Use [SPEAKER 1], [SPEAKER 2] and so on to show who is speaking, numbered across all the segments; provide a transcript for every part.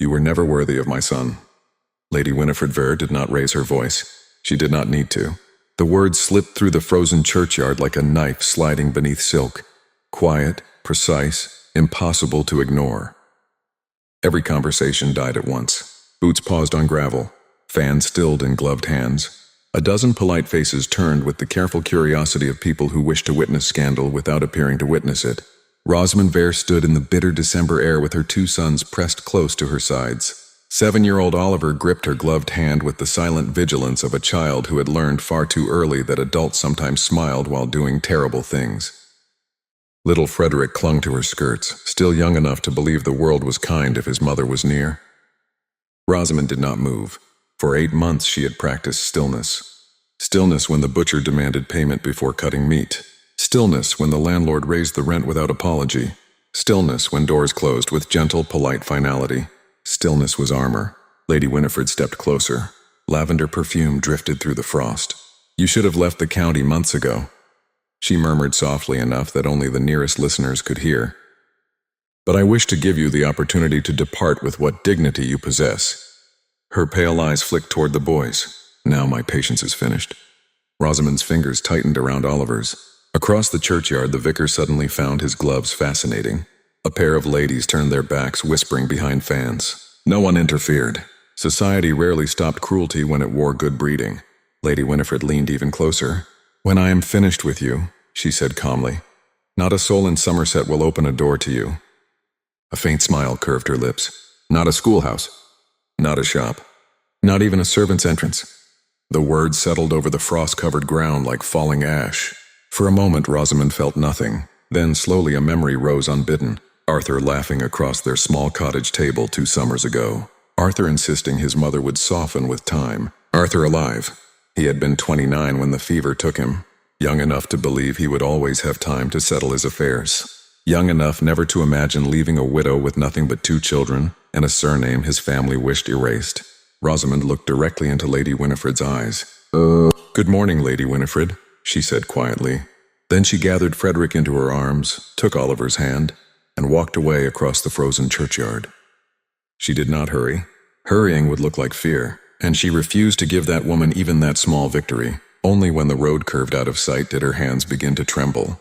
[SPEAKER 1] You were never worthy of my son." Lady Winifred Vere did not raise her voice. She did not need to. The words slipped through the frozen churchyard like a knife sliding beneath silk. Quiet, precise, impossible to ignore. Every conversation died at once. Boots paused on gravel. Fans stilled in gloved hands. A dozen polite faces turned with the careful curiosity of people who wish to witness scandal without appearing to witness it. Rosamond Vere stood in the bitter December air with her two sons pressed close to her sides. 7-year-old Oliver gripped her gloved hand with the silent vigilance of a child who had learned far too early that adults sometimes smiled while doing terrible things. Little Frederick clung to her skirts, still young enough to believe the world was kind if his mother was near. Rosamond did not move. For 8 months she had practiced stillness. Stillness when the butcher demanded payment before cutting meat. Stillness when the landlord raised the rent without apology. Stillness when doors closed with gentle, polite finality. Stillness was armor. Lady Winifred stepped closer. Lavender perfume drifted through the frost. "You should have left the county months ago." She murmured softly enough that only the nearest listeners could hear. "But I wish to give you the opportunity to depart with what dignity you possess." Her pale eyes flicked toward the boys. "Now my patience is finished." Rosamond's fingers tightened around Oliver's. Across the churchyard, the vicar suddenly found his gloves fascinating. A pair of ladies turned their backs, whispering behind fans. No one interfered. Society rarely stopped cruelty when it wore good breeding. Lady Winifred leaned even closer. "When I am finished with you," she said calmly, "not a soul in Somerset will open a door to you." A faint smile curved her lips. "Not a schoolhouse. Not a shop. Not even a servant's entrance." The words settled over the frost-covered ground like falling ash. For a moment Rosamond felt nothing. Then slowly a memory rose unbidden. Arthur laughing across their small cottage table 2 summers ago. Arthur insisting his mother would soften with time. Arthur alive. He had been 29 when the fever took him. Young enough to believe he would always have time to settle his affairs. Young enough never to imagine leaving a widow with nothing but 2 children and a surname his family wished erased. Rosamond looked directly into Lady Winifred's eyes. "Good morning, Lady Winifred," she said quietly. Then she gathered Frederick into her arms, took Oliver's hand, and walked away across the frozen churchyard. She did not hurry. Hurrying would look like fear, and she refused to give that woman even that small victory. Only when the road curved out of sight did her hands begin to tremble.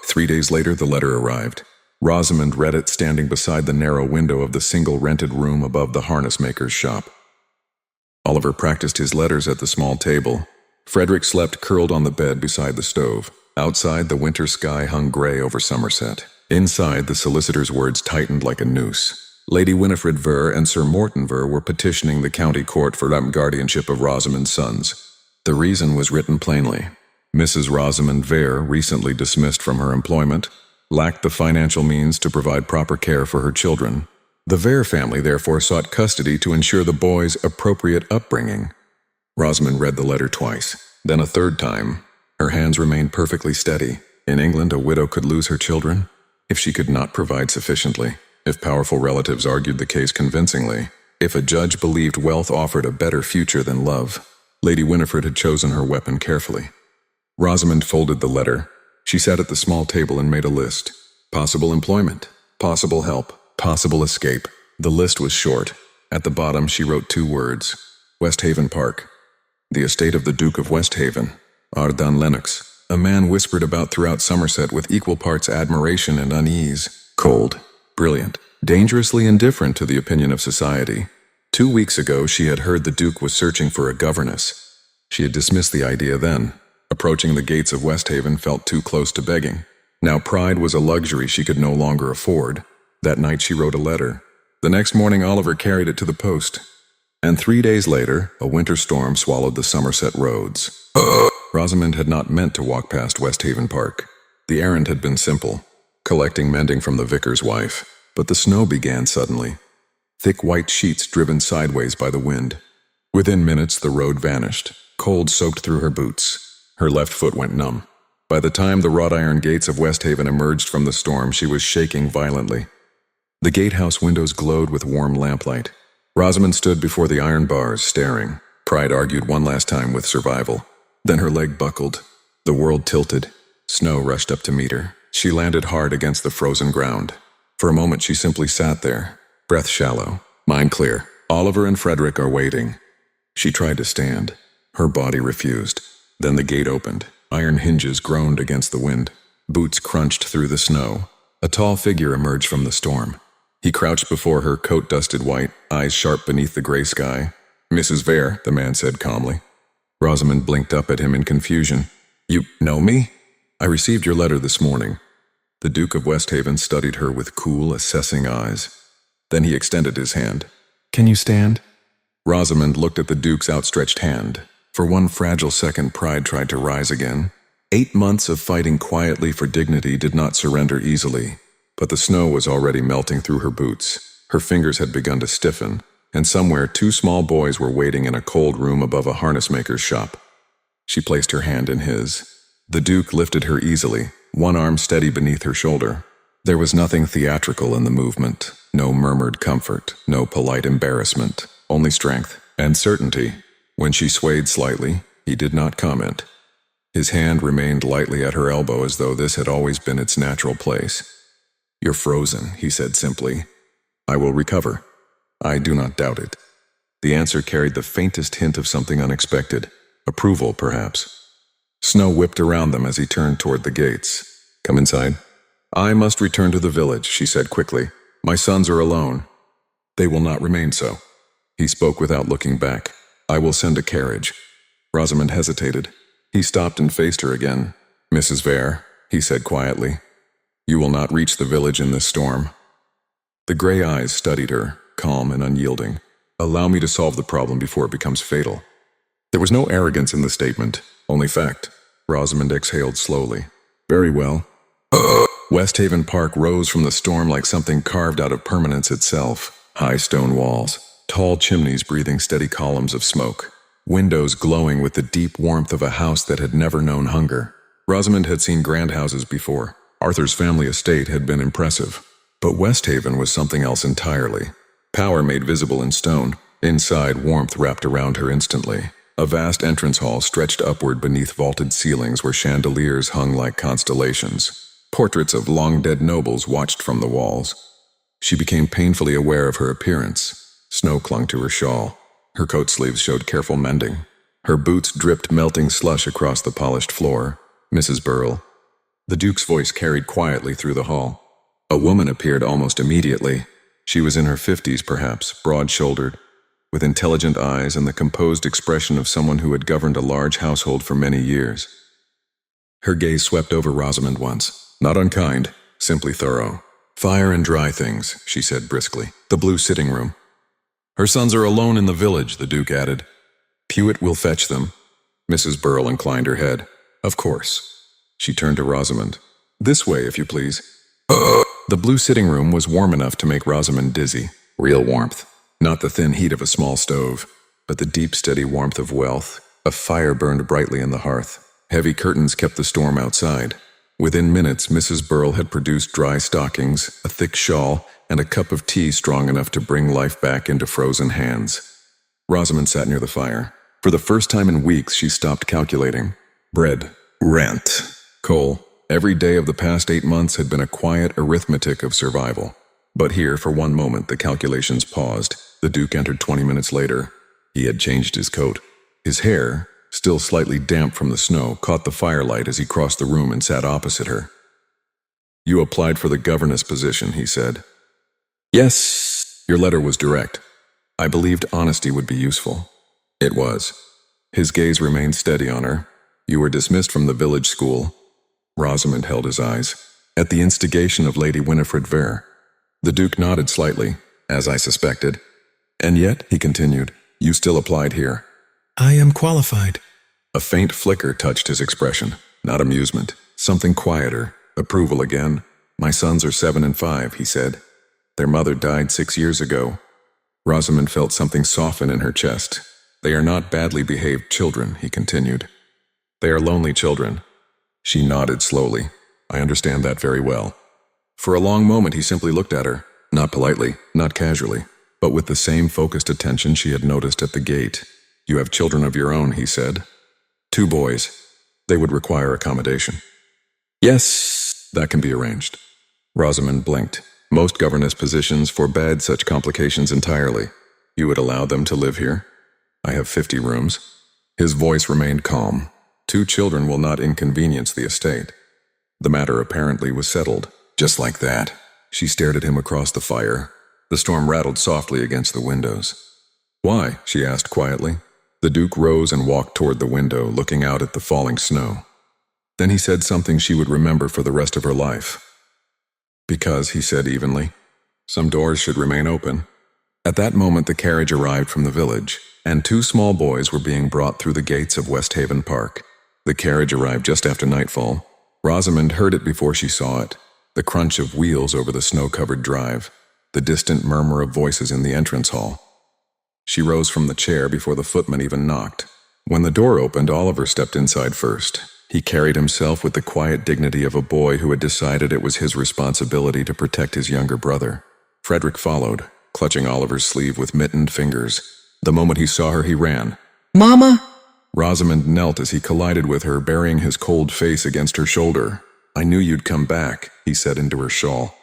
[SPEAKER 1] 3 days later, the letter arrived. Rosamond read it standing beside the narrow window of the single rented room above the harness-maker's shop. Oliver practiced his letters at the small table. Frederick slept curled on the bed beside the stove. Outside, the winter sky hung gray over Somerset. Inside, the solicitor's words tightened like a noose. Lady Winifred Vere and Sir Morton Vere were petitioning the county court for guardianship of Rosamond's sons. The reason was written plainly. Mrs. Rosamond Vere, recently dismissed from her employment, lacked the financial means to provide proper care for her children. The Vere family therefore sought custody to ensure the boys' appropriate upbringing. Rosamond read the letter twice, then a third time. Her hands remained perfectly steady. In England, a widow could lose her children if she could not provide sufficiently, if powerful relatives argued the case convincingly, if a judge believed wealth offered a better future than love. Lady Winifred had chosen her weapon carefully. Rosamond folded the letter. She sat at the small table and made a list. Possible employment, possible help, possible escape. The list was short. At the bottom she wrote 2 words. Westhaven Park. The estate of the Duke of Westhaven, Ardan Lennox. A man whispered about throughout Somerset with equal parts admiration and unease. Cold, brilliant, dangerously indifferent to the opinion of society. 2 weeks ago she had heard the Duke was searching for a governess. She had dismissed the idea then. Approaching the gates of Westhaven felt too close to begging. Now pride was a luxury she could no longer afford. That night she wrote a letter. The next morning Oliver carried it to the post. And 3 days later, a winter storm swallowed the Somerset roads. Rosamond had not meant to walk past Westhaven Park. The errand had been simple, collecting mending from the vicar's wife. But the snow began suddenly. Thick white sheets driven sideways by the wind. Within minutes, the road vanished. Cold soaked through her boots. Her left foot went numb. By the time the wrought iron gates of Westhaven emerged from the storm, she was shaking violently. The gatehouse windows glowed with warm lamplight. Rosamond stood before the iron bars, staring. Pride argued one last time with survival. Then her leg buckled. The world tilted. Snow rushed up to meet her. She landed hard against the frozen ground. For a moment she simply sat there, breath shallow, Mind clear. Oliver and Frederick are waiting. She tried to stand. Her body refused. Then the gate opened. Iron hinges groaned against the wind. Boots crunched through the snow. A tall figure emerged from the storm. He crouched before her, coat dusted white, eyes sharp beneath the gray sky. "Mrs. Vere," the man said calmly. Rosamond blinked up at him in confusion. "You know me? I received your letter this morning." The Duke of Westhaven studied her with cool, assessing eyes. Then he extended his hand. "Can you stand?" Rosamond looked at the Duke's outstretched hand. For one fragile second, pride tried to rise again. 8 months of fighting quietly for dignity did not surrender easily, but the snow was already melting through her boots. Her fingers had begun to stiffen, and somewhere 2 small boys were waiting in a cold room above a harness-maker's shop. She placed her hand in his. The Duke lifted her easily, one arm steady beneath her shoulder. There was nothing theatrical in the movement, no murmured comfort, no polite embarrassment, only strength and certainty. When she swayed slightly, he did not comment. His hand remained lightly at her elbow as though this had always been its natural place. "You're frozen," he said simply. "I will recover. I do not doubt it." The answer carried the faintest hint of something unexpected. Approval, perhaps. Snow whipped around them as he turned toward the gates. "Come inside." "I must return to the village," she said quickly. "My sons are alone." "They will not remain so." He spoke without looking back. "I will send a carriage." Rosamond hesitated. He stopped and faced her again. "Mrs. Vere," he said quietly, "you will not reach the village in this storm." The gray eyes studied her, calm and unyielding. "Allow me to solve the problem before it becomes fatal." There was no arrogance in the statement, only fact. Rosamond exhaled slowly. "Very well." Westhaven Park rose from the storm like something carved out of permanence itself. High stone walls, tall chimneys breathing steady columns of smoke, windows glowing with the deep warmth of a house that had never known hunger. Rosamond had seen grand houses before. Arthur's family estate had been impressive. But Westhaven was something else entirely. Power made visible in stone. Inside, warmth wrapped around her instantly. A vast entrance hall stretched upward beneath vaulted ceilings where chandeliers hung like constellations. Portraits of long-dead nobles watched from the walls. She became painfully aware of her appearance. Snow clung to her shawl. Her coat sleeves showed careful mending. Her boots dripped melting slush across the polished floor. "Mrs. Burrell." The Duke's voice carried quietly through the hall. A woman appeared almost immediately. She was in her 50s, perhaps, broad-shouldered, with intelligent eyes and the composed expression of someone who had governed a large household for many years. Her gaze swept over Rosamond once. Not unkind, simply thorough. "Fire and dry things," she said briskly. "The blue sitting room." "Her sons are alone in the village," the Duke added. "Pewit will fetch them." Mrs. Burrell inclined her head. "Of course." She turned to Rosamond. "This way, if you please." The blue sitting room was warm enough to make Rosamond dizzy. Real warmth. Not the thin heat of a small stove, but the deep, steady warmth of wealth. A fire burned brightly in the hearth. Heavy curtains kept the storm outside. Within minutes, Mrs. Burrell had produced dry stockings, a thick shawl, and a cup of tea strong enough to bring life back into frozen hands. Rosamond sat near the fire. For the first time in weeks, she stopped calculating. Bread, rent, coal. Every day of the past 8 months had been a quiet arithmetic of survival. But here, for one moment, the calculations paused. The Duke entered 20 minutes later. He had changed his coat. His hair, still slightly damp from the snow, caught the firelight as he crossed the room and sat opposite her. "You applied for the governess position," he said. "Yes." "Your letter was direct. I believed honesty would be useful." It was. His gaze remained steady on her. "You were dismissed from the village school." Rosamond held his eyes. "At the instigation of Lady Winifred Vere." The Duke nodded slightly, as I suspected. "And yet," he continued, "you still applied here." "I am qualified." A faint flicker touched his expression. Not amusement. Something quieter. Approval again. "My sons are 7 and 5, he said. "Their mother died 6 years ago." Rosamond felt something soften in her chest. "They are not badly behaved children," he continued. "They are lonely children." She nodded slowly. "I understand that very well." For a long moment he simply looked at her, not politely, not casually, but with the same focused attention she had noticed at the gate. "You have children of your own," he said. 2 boys. They would require accommodation." "Yes, that can be arranged." Rosamond blinked. Most governess positions forbade such complications entirely. You would allow them to live here? I have 50 rooms. His voice remained calm. 2 children will not inconvenience the estate. The matter apparently was settled. Just like that. She stared at him across the fire. The storm rattled softly against the windows. Why? She asked quietly. The Duke rose and walked toward the window, looking out at the falling snow. Then he said something she would remember for the rest of her life. Because, he said evenly, some doors should remain open. At that moment the carriage arrived from the village, and 2 small boys were being brought through the gates of Westhaven Park. The carriage arrived just after nightfall. Rosamond heard it before she saw it, the crunch of wheels over the snow-covered drive, the distant murmur of voices in the entrance hall. She rose from the chair before the footman even knocked. When the door opened, Oliver stepped inside first. He carried himself with the quiet dignity of a boy who had decided it was his responsibility to protect his younger brother. Frederick followed, clutching Oliver's sleeve with mittened fingers. The moment he saw her, he ran.
[SPEAKER 2] Mama!
[SPEAKER 1] Rosamond knelt as he collided with her, burying his cold face against her shoulder. I knew you'd come back, he said into her shawl.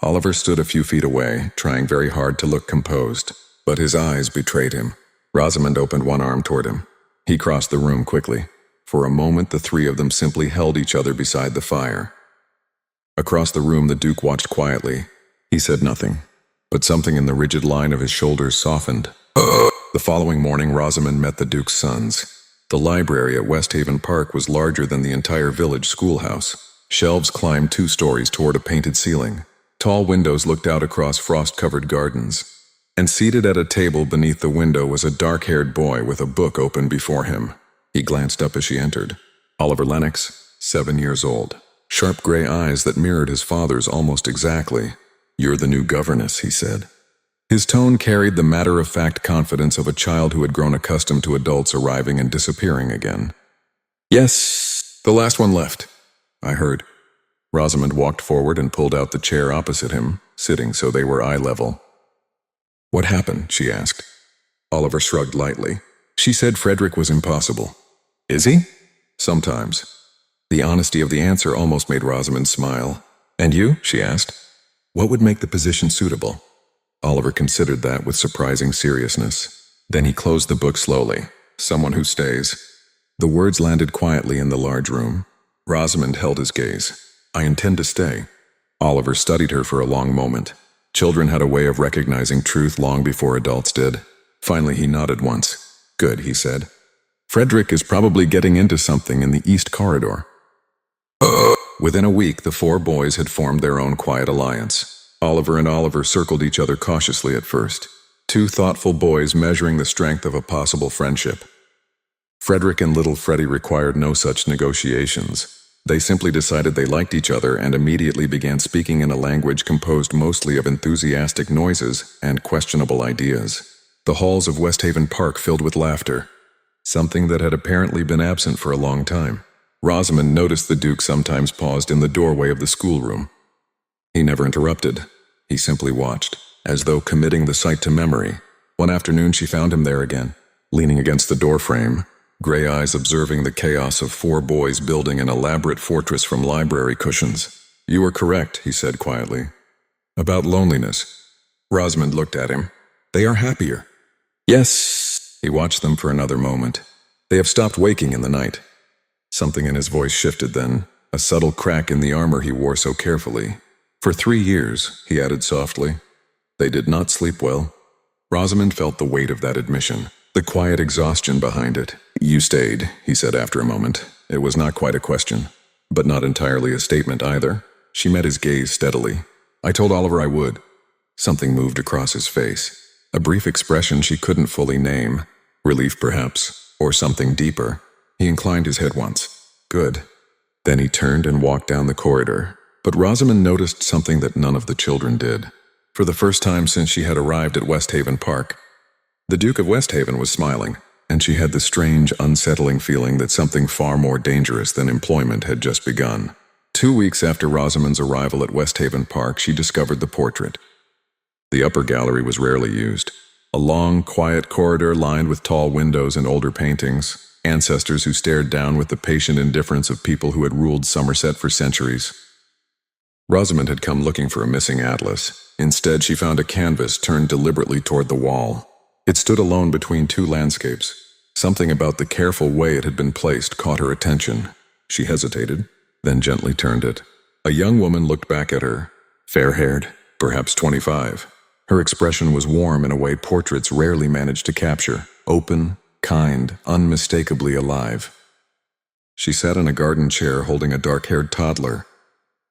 [SPEAKER 1] Oliver stood a few feet away, trying very hard to look composed, but his eyes betrayed him. Rosamond opened one arm toward him. He crossed the room quickly. For a moment, the 3 of them simply held each other beside the fire. Across the room, the Duke watched quietly. He said nothing, but something in the rigid line of his shoulders softened. The following morning, Rosamond met the Duke's sons. The library at Westhaven Park was larger than the entire village schoolhouse. Shelves climbed 2 stories toward a painted ceiling. Tall windows looked out across frost-covered gardens. And seated at a table beneath the window was a dark-haired boy with a book open before him. He glanced up as she entered. Oliver Lennox, 7 years old. Sharp gray eyes that mirrored his father's almost exactly. You're the new governess, he said. His tone carried the matter-of-fact confidence of a child who had grown accustomed to adults arriving and disappearing again. Yes, the last one left, I heard. Rosamond walked forward and pulled out the chair opposite him, sitting so they were eye level. What happened? She asked. Oliver shrugged lightly. She said Frederick was impossible. Is he? Sometimes. The honesty of the answer almost made Rosamond smile. And you? She asked. What would make the position suitable? Oliver considered that with surprising seriousness. Then he closed the book slowly. Someone who stays. The words landed quietly in the large room. Rosamond held his gaze. I intend to stay. Oliver studied her for a long moment. Children had a way of recognizing truth long before adults did. Finally, he nodded once. Good, he said. Frederick is probably getting into something in the East Corridor. Within a week, the 4 boys had formed their own quiet alliance. Oliver and Oliver circled each other cautiously at first. 2 thoughtful boys measuring the strength of a possible friendship. Frederick and little Freddie required no such negotiations. They simply decided they liked each other and immediately began speaking in a language composed mostly of enthusiastic noises and questionable ideas. The halls of Westhaven Park filled with laughter, something that had apparently been absent for a long time. Rosamond noticed the Duke sometimes paused in the doorway of the schoolroom. He never interrupted. He simply watched, as though committing the sight to memory. One afternoon she found him there again, leaning against the doorframe, gray eyes observing the chaos of 4 boys building an elaborate fortress from library cushions. You were correct, he said quietly. About loneliness. Rosamond looked at him. They are happier. Yes. He watched them for another moment. They have stopped waking in the night. Something in his voice shifted then, a subtle crack in the armor he wore so carefully. For 3 years, he added softly. They did not sleep well. Rosamond felt the weight of that admission, the quiet exhaustion behind it. You stayed, he said after a moment. It was not quite a question, but not entirely a statement either. She met his gaze steadily. I told Oliver I would. Something moved across his face. A brief expression she couldn't fully name. Relief, perhaps, or something deeper. He inclined his head once. Good. Then he turned and walked down the corridor. But Rosamond noticed something that none of the children did. For the first time since she had arrived at Westhaven Park, the Duke of Westhaven was smiling, and she had the strange, unsettling feeling that something far more dangerous than employment had just begun. 2 weeks after Rosamond's arrival at Westhaven Park, she discovered the portrait. The upper gallery was rarely used. A long, quiet corridor lined with tall windows and older paintings, ancestors who stared down with the patient indifference of people who had ruled Somerset for centuries. Rosamond had come looking for a missing atlas. Instead, she found a canvas turned deliberately toward the wall. It stood alone between two landscapes. Something about the careful way it had been placed caught her attention. She hesitated, then gently turned it. A young woman looked back at her, fair-haired, perhaps 25. Her expression was warm in a way portraits rarely manage to capture, open, kind, unmistakably alive. She sat in a garden chair holding a dark-haired toddler.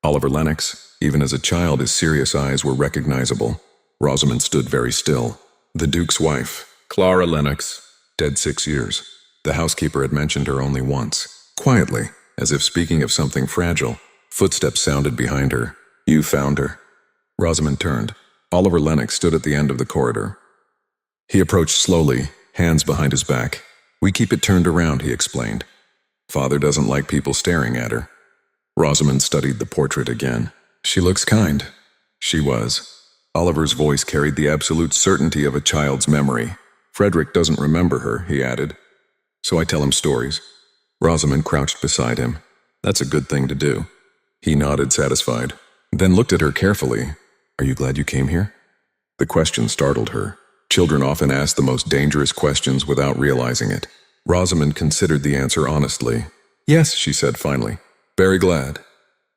[SPEAKER 1] Oliver Lennox, even as a child, his serious eyes were recognizable. Rosamond stood very still. The Duke's wife, Clara Lennox, dead 6 years. The housekeeper had mentioned her only once. Quietly, as if speaking of something fragile, footsteps sounded behind her. "You found her." Rosamond turned. Oliver Lennox stood at the end of the corridor. He approached slowly, hands behind his back. "We keep it turned around," he explained. "Father doesn't like people staring at her." Rosamond studied the portrait again. "She looks kind." She was. Oliver's voice carried the absolute certainty of a child's memory. "Frederick doesn't remember her," he added. "So I tell him stories." Rosamond crouched beside him. "That's a good thing to do." He nodded, satisfied, then looked at her carefully. "Are you glad you came here?" The question startled her. Children often ask the most dangerous questions without realizing it. Rosamond considered the answer honestly. "Yes," she said finally. "Very glad."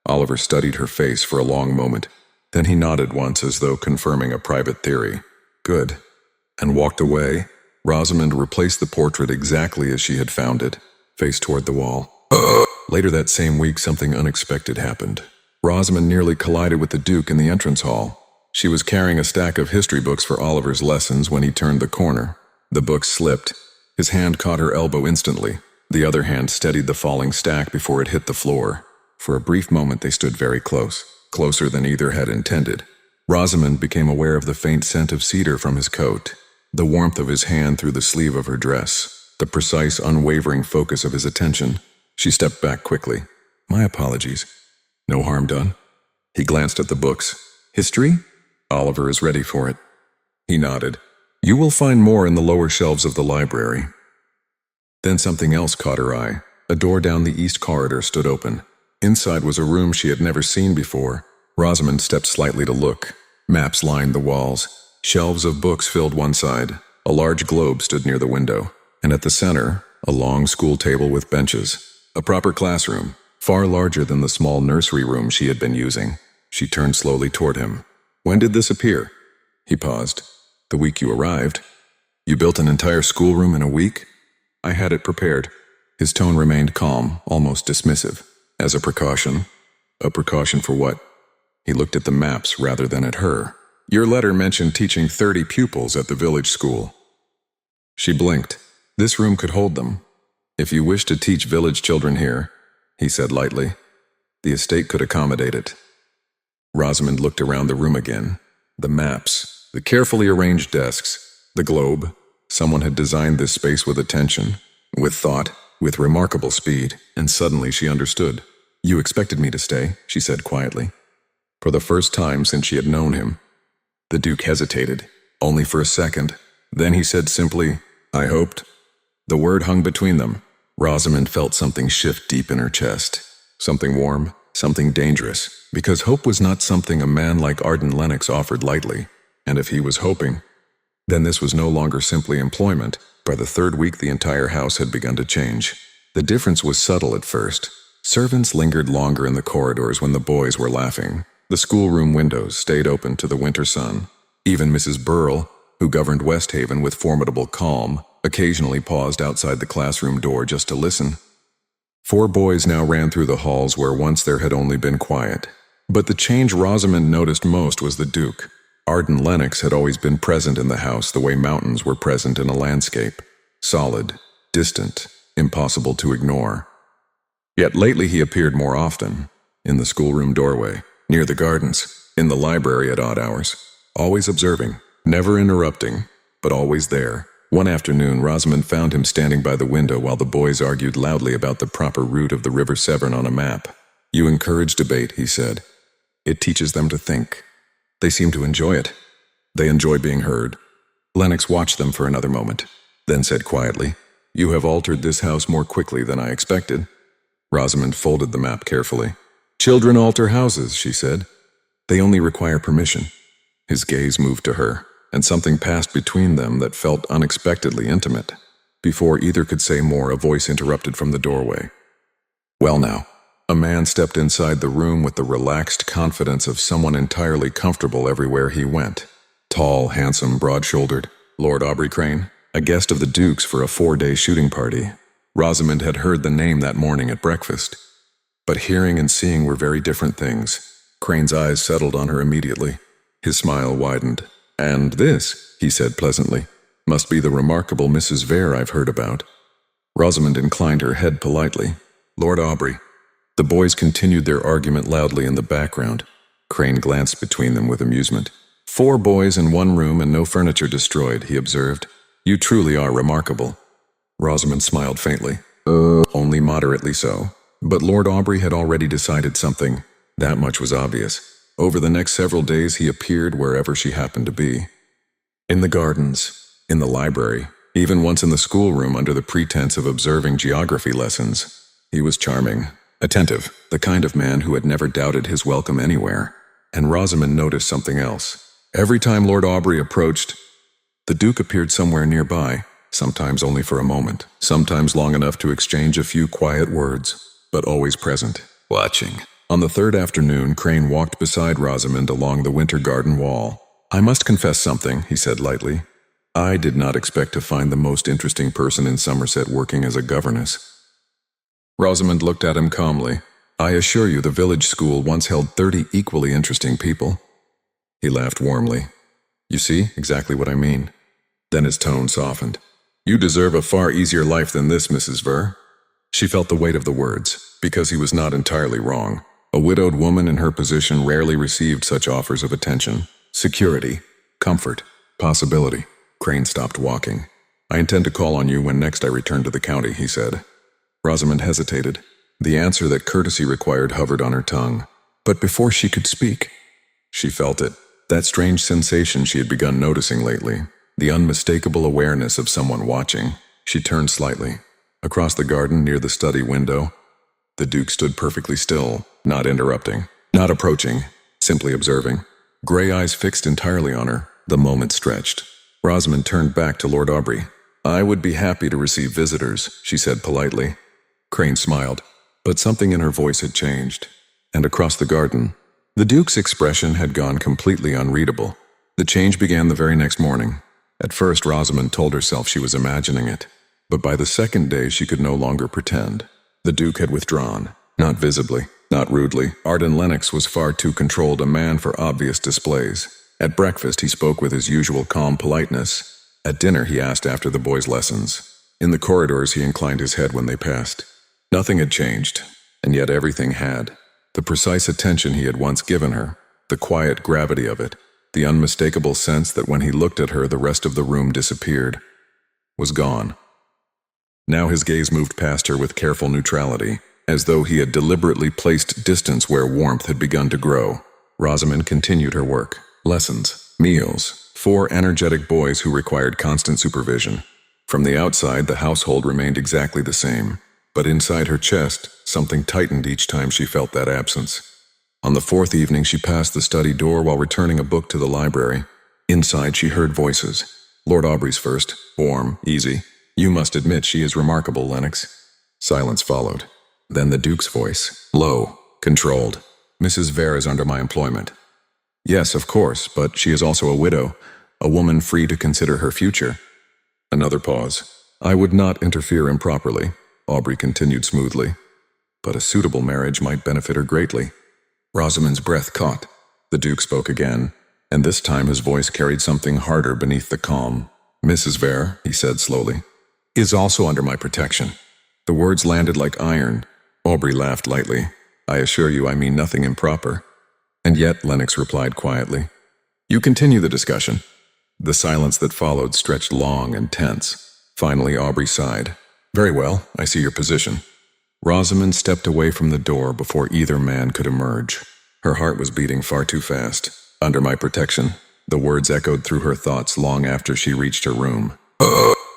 [SPEAKER 1] Oliver studied her face for a long moment. Then he nodded once as though confirming a private theory. "Good." And walked away. Rosamond replaced the portrait exactly as she had found it, face toward the wall. Later that same week, something unexpected happened. Rosamond nearly collided with the Duke in the entrance hall. She was carrying a stack of history books for Oliver's lessons when he turned the corner. The book slipped. His hand caught her elbow instantly. The other hand steadied the falling stack before it hit the floor. For a brief moment they stood very close, closer than either had intended. Rosamond became aware of the faint scent of cedar from his coat, the warmth of his hand through the sleeve of her dress, the precise, unwavering focus of his attention. She stepped back quickly. "My apologies." "No harm done." He glanced at the books. "History?" "Oliver is ready for it." He nodded. "You will find more in the lower shelves of the library." Then something else caught her eye. A door down the east corridor stood open. Inside was a room she had never seen before. Rosamond stepped slightly to look. Maps lined the walls. Shelves of books filled one side. A large globe stood near the window. And at the center, a long school table with benches. A proper classroom, far larger than the small nursery room she had been using. She turned slowly toward him. "When did this appear?" He paused. "The week you arrived." "You built an entire schoolroom in a week?" "I had it prepared." His tone remained calm, almost dismissive. "As a precaution." "A precaution for what?" He looked at the maps rather than at her. "Your letter mentioned teaching 30 pupils at the village school." She blinked. "This room could hold them. If you wish to teach village children here," he said lightly, "the estate could accommodate it." Rosamond looked around the room again. The maps, the carefully arranged desks, the globe. Someone had designed this space with attention, with thought, with remarkable speed, and suddenly she understood. "You expected me to stay," she said quietly. For the first time since she had known him. The Duke hesitated, only for a second. Then he said simply, "I hoped." The word hung between them. Rosamond felt something shift deep in her chest. Something warm, something dangerous, because hope was not something a man like Arden Lennox offered lightly. And if he was hoping, then this was no longer simply employment. By the third week, the entire house had begun to change. The difference was subtle at first. Servants lingered longer in the corridors when the boys were laughing. The schoolroom windows stayed open to the winter sun. Even Mrs. Burrell, who governed West Haven with formidable calm, occasionally paused outside the classroom door just to listen. 4 boys now ran through the halls where once there had only been quiet. But the change Rosamond noticed most was the Duke. Arden Lennox had always been present in the house the way mountains were present in a landscape. Solid, distant, impossible to ignore. Yet lately he appeared more often. In the schoolroom doorway, near the gardens, in the library at odd hours. Always observing, never interrupting, but always there. One afternoon, Rosamond found him standing by the window while the boys argued loudly about the proper route of the River Severn on a map. "You encourage debate," he said. "It teaches them to think." They seem to enjoy it. They enjoy being heard. Lennox watched them for another moment, then said quietly, "You have altered this house more quickly than I expected." Rosamond folded the map carefully. Children alter houses, she said. They only require permission. His gaze moved to her, and something passed between them that felt unexpectedly intimate. Before either could say more, a voice interrupted from the doorway. Well now. A man stepped inside the room with the relaxed confidence of someone entirely comfortable everywhere he went. Tall, handsome, broad-shouldered, Lord Aubrey Crane, a guest of the Duke's for a 4-day shooting party. Rosamond had heard the name that morning at breakfast. But hearing and seeing were very different things. Crane's eyes settled on her immediately. His smile widened. "And this," he said pleasantly, "must be the remarkable Mrs. Vere I've heard about." Rosamond inclined her head politely. "Lord Aubrey." The boys continued their argument loudly in the background. Crane glanced between them with amusement. 4 boys in 1 room and no furniture destroyed, he observed. "You truly are remarkable." Rosamond smiled faintly. Only moderately so. But Lord Aubrey had already decided something. That much was obvious. Over the next several days he appeared wherever she happened to be. In the gardens, in the library, even once in the schoolroom under the pretense of observing geography lessons. He was charming, attentive, the kind of man who had never doubted his welcome anywhere. And Rosamond noticed something else. Every time Lord Aubrey approached, the Duke appeared somewhere nearby, sometimes only for a moment, sometimes long enough to exchange a few quiet words, but always present, watching. On the 3rd afternoon, Crane walked beside Rosamond along the winter garden wall. "I must confess something," he said lightly. "I did not expect to find the most interesting person in Somerset working as a governess." Rosamond looked at him calmly. "I assure you the village school once held 30 equally interesting people." He laughed warmly. "You see, exactly what I mean." Then his tone softened. "You deserve a far easier life than this, Mrs. Vere." She felt the weight of the words, because he was not entirely wrong. A widowed woman in her position rarely received such offers of attention, security, comfort, possibility. Crane stopped walking. "I intend to call on you when next I return to the county," he said. Rosamond hesitated. The answer that courtesy required hovered on her tongue. But before she could speak, she felt it. That strange sensation she had begun noticing lately. The unmistakable awareness of someone watching. She turned slightly. Across the garden near the study window, the Duke stood perfectly still, not interrupting, not approaching, simply observing. Gray eyes fixed entirely on her. The moment stretched. Rosamond turned back to Lord Aubrey. "I would be happy to receive visitors," she said politely. Crane smiled, but something in her voice had changed. And across the garden, the Duke's expression had gone completely unreadable. The change began the very next morning. At first, Rosamond told herself she was imagining it, but by the 2nd day she could no longer pretend. The Duke had withdrawn, not visibly, not rudely. Arden Lennox was far too controlled a man for obvious displays. At breakfast he spoke with his usual calm politeness. At dinner he asked after the boys' lessons. In the corridors he inclined his head when they passed. Nothing had changed, and yet everything had. The precise attention he had once given her, the quiet gravity of it, the unmistakable sense that when he looked at her the rest of the room disappeared, was gone. Now his gaze moved past her with careful neutrality, as though he had deliberately placed distance where warmth had begun to grow. Rosamond continued her work. Lessons, meals, 4 energetic boys who required constant supervision. From the outside, the household remained exactly the same. But inside her chest, something tightened each time she felt that absence. On the 4th evening, she passed the study door while returning a book to the library. Inside, she heard voices. Lord Aubrey's first, warm, easy. "You must admit she is remarkable, Lennox." Silence followed. Then the Duke's voice, low, controlled. "Mrs. Vere is under my employment." "Yes, of course, but she is also a widow, a woman free to consider her future." Another pause. "I would not interfere improperly," Aubrey continued smoothly, "but a suitable marriage might benefit her greatly." Rosamond's breath caught. The Duke spoke again, and this time his voice carried something harder beneath the calm. "Mrs. Vere," he said slowly, "is also under my protection." The words landed like iron. Aubrey laughed lightly. "I assure you I mean nothing improper." "And yet," Lennox replied quietly. "You continue the discussion." The silence that followed stretched long and tense. Finally, Aubrey sighed. "Very well, I see your position." Rosamond stepped away from the door before either man could emerge. Her heart was beating far too fast. "Under my protection." The words echoed through her thoughts long after she reached her room.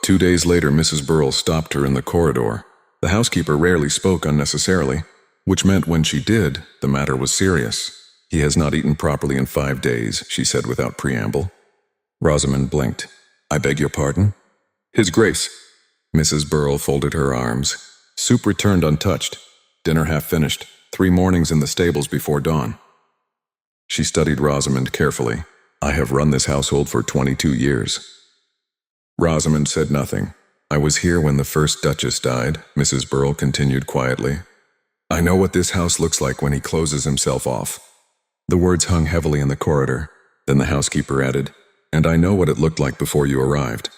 [SPEAKER 1] 2 days later, Mrs. Burrell stopped her in the corridor. The housekeeper rarely spoke unnecessarily. which meant when she did, the matter was serious. He has not eaten properly in 5 days, she said without preamble. Rosamond blinked. I beg your pardon? His Grace. Mrs. Burrell folded her arms. Soup returned untouched. Dinner half finished. 3 mornings in the stables before dawn. She studied Rosamond carefully. I have run this household for 22 years. Rosamond said nothing. I was here when the first Duchess died, Mrs. Burrell continued quietly. I know what this house looks like when he closes himself off. The words hung heavily in the corridor. Then the housekeeper added, and I know what it looked like before you arrived.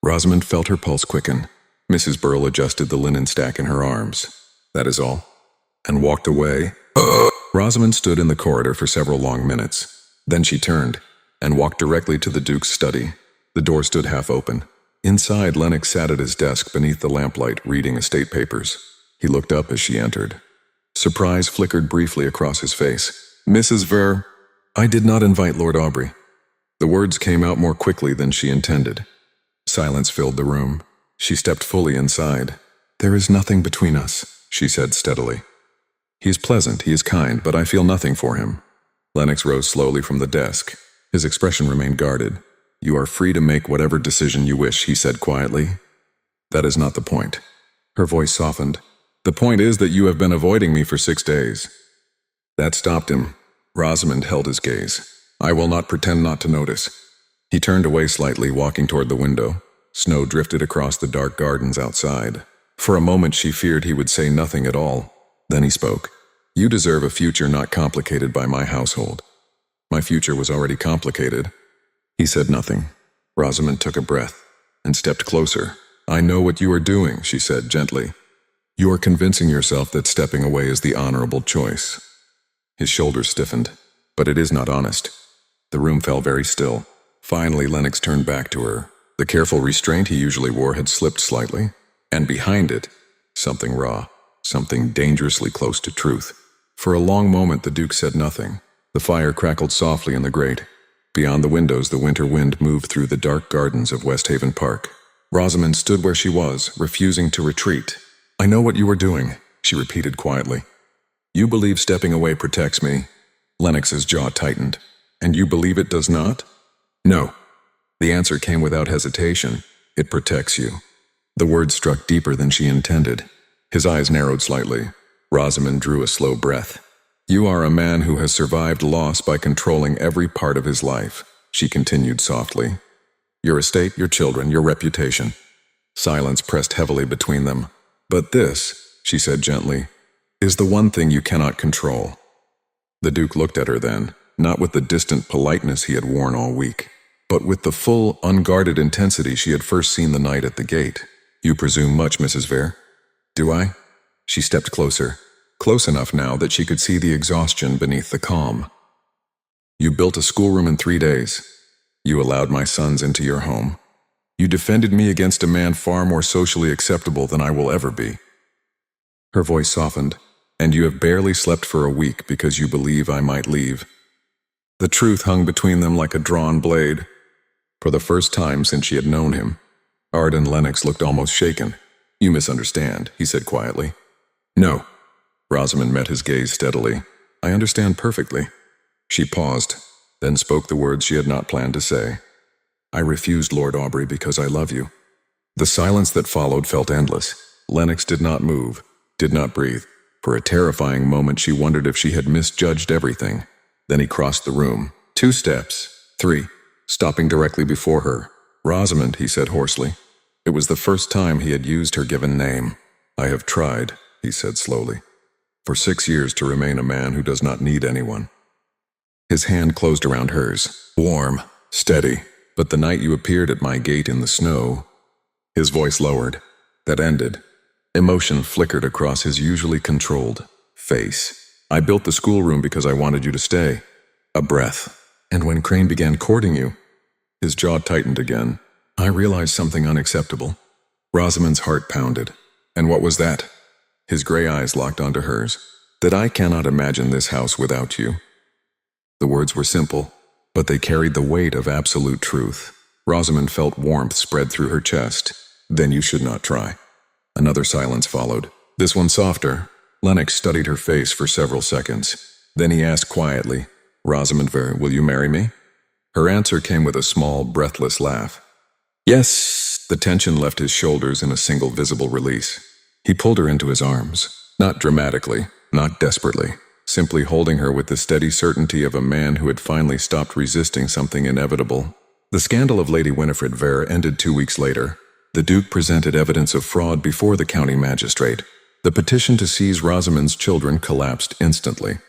[SPEAKER 1] Rosamond felt her pulse quicken. Mrs. Burrell adjusted the linen stack in her arms. That is all. And walked away. Rosamond stood in the corridor for several long minutes. Then she turned and walked directly to the Duke's study. The door stood half open. Inside, Lennox sat at his desk beneath the lamplight reading estate papers. He looked up as she entered. Surprise flickered briefly across his face. Mrs. Ver, I did not invite Lord Aubrey. The words came out more quickly than she intended. Silence filled the room. She stepped fully inside. There is nothing between us, she said steadily. He is pleasant, he is kind, but I feel nothing for him. Lennox rose slowly from the desk. His expression remained guarded. You are free to make whatever decision you wish, he said quietly. That is not the point. Her voice softened. The point is that you have been avoiding me for 6 days. That stopped him. Rosamond held his gaze. I will not pretend not to notice. He turned away slightly, walking toward the window. Snow drifted across the dark gardens outside. For a moment she feared he would say nothing at all. Then he spoke. You deserve a future not complicated by my household. My future was already complicated. He said nothing. Rosamond took a breath and stepped closer. I know what you are doing, she said gently. You are convincing yourself that stepping away is the honorable choice. His shoulders stiffened. But it is not honest. The room fell very still. Finally, Lennox turned back to her. The careful restraint he usually wore had slipped slightly, and behind it, something raw, something dangerously close to truth. For a long moment the Duke said nothing. The fire crackled softly in the grate. Beyond the windows the winter wind moved through the dark gardens of Westhaven Park. Rosamond stood where she was, refusing to retreat. I know what you are doing, she repeated quietly. You believe stepping away protects me. Lennox's jaw tightened. And you believe it does not? No. The answer came without hesitation. It protects you. The words struck deeper than she intended. His eyes narrowed slightly. Rosamond drew a slow breath. You are a man who has survived loss by controlling every part of his life, she continued softly. Your estate, your children, your reputation. Silence pressed heavily between them. But this, she said gently, is the one thing you cannot control. The Duke looked at her then, not with the distant politeness he had worn all week, but with the full, unguarded intensity she had first seen the night at the gate. You presume much, Mrs. Vere. Do I? She stepped closer, close enough now that she could see the exhaustion beneath the calm. You built a schoolroom in 3 days. You allowed my sons into your home. You defended me against a man far more socially acceptable than I will ever be. Her voice softened. And you have barely slept for a week because you believe I might leave. The truth hung between them like a drawn blade. For the first time since she had known him, Arden Lennox looked almost shaken. You misunderstand, he said quietly. No. Rosamond met his gaze steadily. I understand perfectly. She paused, then spoke the words she had not planned to say. I refused Lord Aubrey because I love you. The silence that followed felt endless. Lennox did not move, did not breathe. For a terrifying moment she wondered if she had misjudged everything. Then he crossed the room. 2 steps. 3. Stopping directly before her. Rosamond, he said hoarsely. It was the first time he had used her given name. I have tried, he said slowly, for 6 years to remain a man who does not need anyone. His hand closed around hers. Warm, steady. But the night you appeared at my gate in the snow. His voice lowered. That ended. Emotion flickered across his usually controlled face. I built the schoolroom because I wanted you to stay. A breath. And when Crane began courting you, his jaw tightened again. I realized something unacceptable. Rosamond's heart pounded. And what was that? His gray eyes locked onto hers. That I cannot imagine this house without you. The words were simple, but they carried the weight of absolute truth. Rosamond felt warmth spread through her chest. Then you should not try. Another silence followed. This one softer, Lennox studied her face for several seconds. Then he asked quietly, "Rosamond Vere, will you marry me?" Her answer came with a small, breathless laugh. Yes. The tension left his shoulders in a single visible release. He pulled her into his arms, not dramatically, not desperately, simply holding her with the steady certainty of a man who had finally stopped resisting something inevitable. The scandal of Lady Winifred Vere ended 2 weeks later. The Duke presented evidence of fraud before the county magistrate. The petition to seize Rosamond's children collapsed instantly.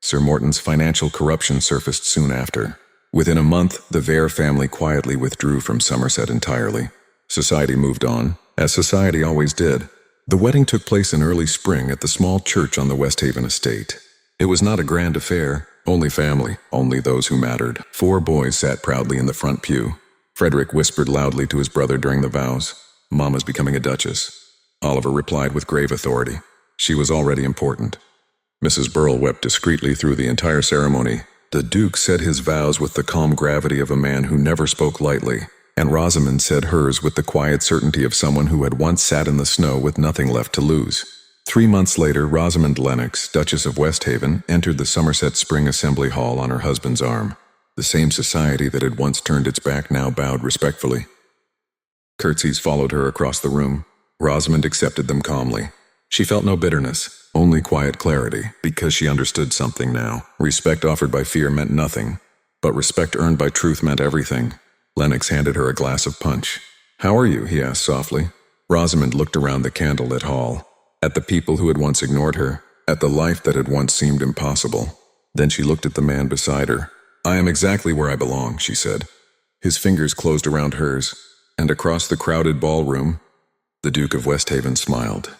[SPEAKER 1] Sir Morton's financial corruption surfaced soon after. Within a month, the Vere family quietly withdrew from Somerset entirely. Society moved on, as society always did. The wedding took place in early spring at the small church on the Westhaven estate. It was not a grand affair, only family, only those who mattered. 4 boys sat proudly in the front pew. Frederick whispered loudly to his brother during the vows, "Mama's becoming a duchess." Oliver replied with grave authority, "She was already important." Mrs. Burrell wept discreetly through the entire ceremony. The Duke said his vows with the calm gravity of a man who never spoke lightly, and Rosamond said hers with the quiet certainty of someone who had once sat in the snow with nothing left to lose. 3 months later, Rosamond Lennox, Duchess of Westhaven, entered the Somerset Spring Assembly Hall on her husband's arm. The same society that had once turned its back now bowed respectfully. Curtsies followed her across the room. Rosamond accepted them calmly. She felt no bitterness, only quiet clarity, because she understood something now. Respect offered by fear meant nothing, but respect earned by truth meant everything. Lennox handed her a glass of punch. "How are you?" he asked softly. Rosamond looked around the candlelit hall, at the people who had once ignored her, at the life that had once seemed impossible. Then she looked at the man beside her. "I am exactly where I belong," she said. His fingers closed around hers, and across the crowded ballroom, the Duke of Westhaven smiled.